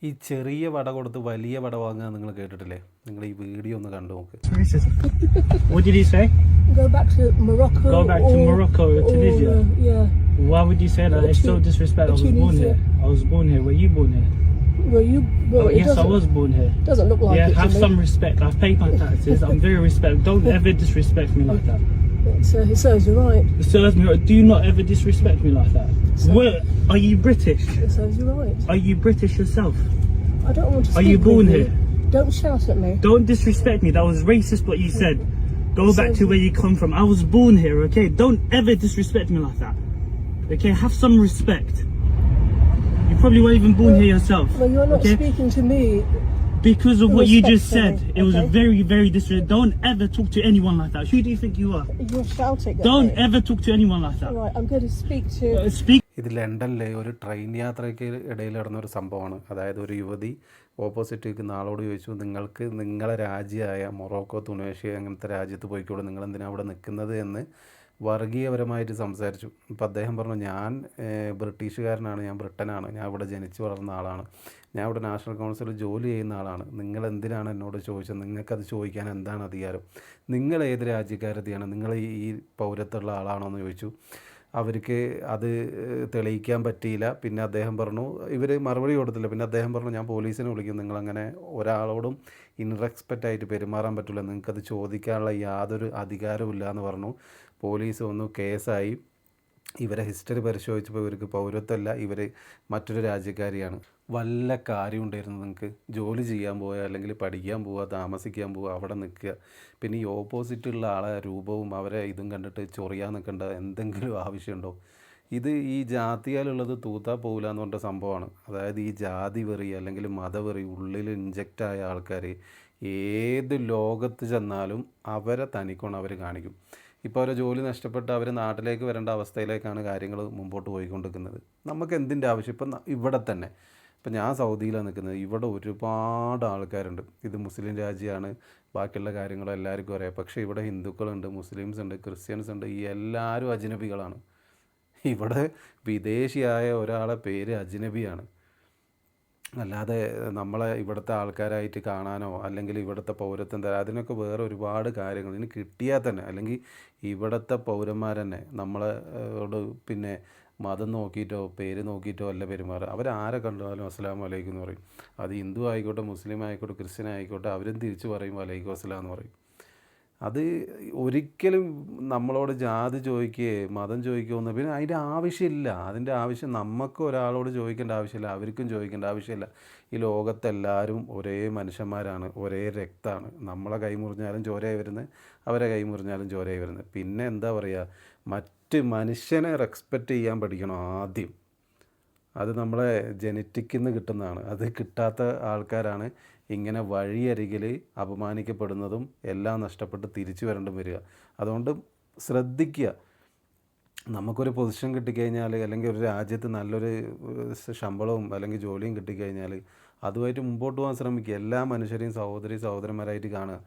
ഈ ചെറിയ വട കൊടുത്ത് വലിയ വട വാങ്ങുക നിങ്ങൾ കേട്ടിട്ടില്ലേ? നിങ്ങൾ ഈ വീഡിയോ ഒന്ന് കണ്ടു നോക്ക്. What did he say? Go back to Morocco. Go back to Morocco or Tunisia? Yeah. Why would you say that? It's so disrespectful. I was born Tunisia. here. I was born here. Were you born here? Well, Oh, it yes, I was born here. doesn't look like Yeah, it to have me. some respect. I've paid my taxes. I'm very respectful. Don't ever disrespect me like that. It serves you right. It serves me right. Do not ever disrespect me like that. Where, are you British? It serves you right. Are you British yourself? I don't want to. Are you speak born with here? you. Don't shout at me. Don't disrespect me. That was racist what you said. Go back to where you come from. I was born here, okay? Don't ever disrespect me like that. Okay? Have some respect. You probably weren't even born here yourself. Well, you're not okay? speaking to me. Because of what you just said. Respectfully, It was okay? very, very disrespectful. Don't ever talk to anyone like that. Who do you think you are? You're shouting at Don't me. ever talk to anyone like that. Right, I'm going to speak to. Speak. ഇത് ലണ്ടനിലെ ഒരു train യാത്രയ്ക്ക് ഇടയിൽ നടന്ന ഒരു സംഭവമാണ്. അതായത് ഒരു യുവതി ഓപ്പോസിറ്റ് നിൽക്കുന്ന ആളോട് ചോദിച്ചു, നിങ്ങൾക്ക് നിങ്ങളെ രാജ്യമായ മൊറോക്കോ, തുനേഷ്യ അങ്ങനത്തെ രാജ്യത്ത് പോയിക്കോളൂ, നിങ്ങളെന്തിനാണ് അവിടെ നിൽക്കുന്നത് എന്ന് വർഗീയപരമായിട്ട് സംസാരിച്ചു. അപ്പോൾ അദ്ദേഹം പറഞ്ഞു, ഞാൻ ബ്രിട്ടീഷുകാരനാണ്, ഞാൻ ബ്രിട്ടനാണ്, ഞാൻ ഇവിടെ ജനിച്ചു വളർന്ന ആളാണ്, ഞാൻ ഇവിടെ നാഷണൽ കൗൺസിലിൽ ജോലി ചെയ്യുന്ന ആളാണ്, നിങ്ങൾ എന്തിനാണ് എന്നോട് ചോദിച്ചത്, നിങ്ങൾക്കത് ചോദിക്കാൻ എന്താണ് അധികാരം, നിങ്ങൾ ഏത് രാജ്യക്കാരത്തെയാണ്, നിങ്ങൾ ഈ പൗരത്വമുള്ള ആളാണോ എന്ന് ചോദിച്ചു. അവർക്ക് അത് തെളിയിക്കാൻ പറ്റിയില്ല. പിന്നെ അദ്ദേഹം പറഞ്ഞു, ഇവർ മറുപടി കൊടുത്തില്ല. പിന്നെ അദ്ദേഹം പറഞ്ഞു, ഞാൻ പോലീസിനെ വിളിക്കും, നിങ്ങളങ്ങനെ ഒരാളോടും ഇൻറെസ്പെക്റ്റായിട്ട് പെരുമാറാൻ പറ്റില്ല, നിങ്ങൾക്കത് ചോദിക്കാനുള്ള യാതൊരു അധികാരവും ഇല്ല എന്ന് പറഞ്ഞു. പോലീസ് വന്നു, കേസായി. ഇവരെ ഹിസ്റ്ററി പരിശോധിച്ചപ്പോൾ ഇവർക്ക് പൗരത്വമല്ല, ഇവർ മറ്റൊരു രാജ്യക്കാരിയാണ്. വല്ല കാര്യം ഉണ്ടായിരുന്നു നിങ്ങൾക്ക്? ജോലി ചെയ്യാൻ പോവുക, അല്ലെങ്കിൽ പഠിക്കാൻ പോവുക, താമസിക്കാൻ പോവുക, അവിടെ നിൽക്കുക. പിന്നെ ഈ ഓപ്പോസിറ്റുള്ള ആളെ രൂപവും അവരെ ഇതും കണ്ടിട്ട് ചൊറിയാൻ നിൽക്കേണ്ട എന്തെങ്കിലും ആവശ്യമുണ്ടോ? ഇത് ഈ ജാതിയാലുള്ളത് തൂത്താ പോകില്ല എന്ന് പറഞ്ഞ സംഭവമാണ്. അതായത് ഈ ജാതി വെറി അല്ലെങ്കിൽ മതവെറി ഉള്ളിൽ ഇൻജക്റ്റായ ആൾക്കാർ ഏത് ലോകത്ത് ചെന്നാലും അവരെ തനിക്കൊണ്ട് അവർ കാണിക്കും. ഇപ്പോൾ അവരെ ജോലി നഷ്ടപ്പെട്ട് അവർ നാട്ടിലേക്ക് വരേണ്ട അവസ്ഥയിലേക്കാണ് കാര്യങ്ങൾ മുമ്പോട്ട് പോയിക്കൊണ്ടിരിക്കുന്നത്. നമുക്ക് എന്തിൻ്റെ ആവശ്യം? ഇപ്പം ഇവിടെ തന്നെ, ഇപ്പം ഞാൻ സൗദിയിലാണ് നിൽക്കുന്നത്, ഇവിടെ ഒരുപാട് ആൾക്കാരുണ്ട്. ഇത് മുസ്ലിം രാജ്യമാണ്, ബാക്കിയുള്ള കാര്യങ്ങളും എല്ലാവർക്കും അറിയാം. പക്ഷേ ഇവിടെ ഹിന്ദുക്കളുണ്ട്, മുസ്ലിംസ് ഉണ്ട്, ക്രിസ്ത്യൻസ് ഉണ്ട്, ഈ എല്ലാവരും അജ്നബികളാണ്. ഇവിടെ വിദേശിയായ ഒരാളെ പേര് അജ്നബിയാണ്. അല്ലാതെ നമ്മളെ ഇവിടുത്തെ ആൾക്കാരായിട്ട് കാണാനോ അല്ലെങ്കിൽ ഇവിടുത്തെ പൗരത്വം തരാം, അതിനൊക്കെ വേറെ ഒരുപാട് കാര്യങ്ങൾ ഇനി കിട്ടിയാൽ തന്നെ, അല്ലെങ്കിൽ ഇവിടുത്തെ പൗരന്മാർ തന്നെ നമ്മളോട് പിന്നെ മതം നോക്കിയിട്ടോ പേര് നോക്കിയിട്ടോ അല്ല പെരുമാറുക. അവരാരെ കണ്ടാലും അസ്സലാമു അലൈക്കും എന്ന് പറയും. അത് ഹിന്ദു ആയിക്കോട്ടെ, മുസ്ലിം ആയിക്കോട്ടെ, ക്രിസ്ത്യൻ ആയിക്കോട്ടെ, അവരും തിരിച്ച് പറയും വലൈക്കും അസ്സലാം എന്ന് പറയും. അത് ഒരിക്കലും നമ്മളോട് ജാതി ചോദിക്കുകയോ മതം ചോദിക്കുകയോ ഒന്നും പിന്നെ അതിൻ്റെ ആവശ്യമില്ല. അതിൻ്റെ ആവശ്യം നമുക്ക് ഒരാളോട് ചോദിക്കേണ്ട ആവശ്യമില്ല, അവർക്കും ചോദിക്കേണ്ട ആവശ്യമില്ല. ഈ ലോകത്തെല്ലാവരും ഒരേ മനുഷ്യന്മാരാണ്, ഒരേ രക്തമാണ്. നമ്മളെ കൈ മുറിഞ്ഞാലും ചോരയായി വരുന്നത്, അവരെ കൈ മുറിഞ്ഞാലും ചോരയായി വരുന്നത്. പിന്നെ എന്താ പറയുക, മറ്റ് മനുഷ്യനെ റെസ്പെക്റ്റ് ചെയ്യാൻ പഠിക്കണം ആദ്യം. അത് നമ്മളെ ജനറ്റിക്കിൽ നിന്ന് കിട്ടുന്നതാണ്. അത് കിട്ടാത്ത ആൾക്കാരാണ് ഇങ്ങനെ വഴിയരികിൽ അപമാനിക്കപ്പെടുന്നതും എല്ലാം നഷ്ടപ്പെട്ട് തിരിച്ചു വരേണ്ടി വരിക. അതുകൊണ്ട് ശ്രദ്ധിക്കുക. നമുക്കൊരു പൊസിഷൻ കിട്ടിക്കഴിഞ്ഞാൽ, അല്ലെങ്കിൽ ഒരു രാജ്യത്ത് നല്ലൊരു ശമ്പളവും അല്ലെങ്കിൽ ജോലിയും കിട്ടിക്കഴിഞ്ഞാൽ അതുമായിട്ട് മുമ്പോട്ട് പോകാൻ ശ്രമിക്കുക. എല്ലാ മനുഷ്യരെയും സഹോദരന്മാരായിട്ട് കാണുക.